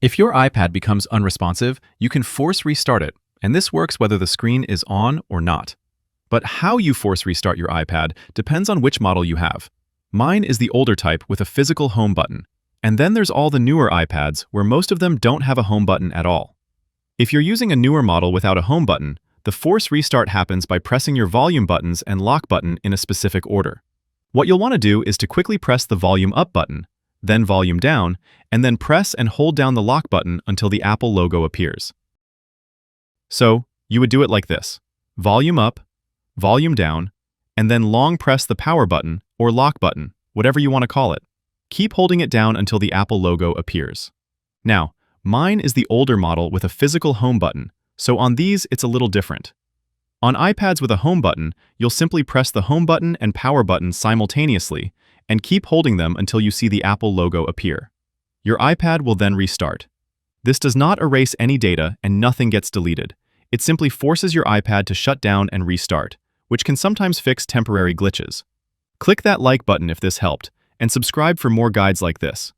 If your iPad becomes unresponsive, you can force restart it, and this works whether the screen is on or not. But how you force restart your iPad depends on which model you have. Mine is the older type with a physical home button, and then there's all the newer iPads where most of them don't have a home button at all. If you're using a newer model without a home button, the force restart happens by pressing your volume buttons and lock button in a specific order. What you'll want to do is to quickly press the volume up button, then volume down, and then press and hold down the lock button until the Apple logo appears. So, you would do it like this: volume up, volume down, and then long press the power button or lock button, whatever you want to call it. Keep holding it down until the Apple logo appears. Now, mine is the older model with a physical home button, so on these it's a little different. On iPads with a home button, you'll simply press the home button and power button simultaneously and keep holding them until you see the Apple logo appear. Your iPad will then restart. This does not erase any data and nothing gets deleted. It simply forces your iPad to shut down and restart, which can sometimes fix temporary glitches. Click that like button if this helped, and subscribe for more guides like this.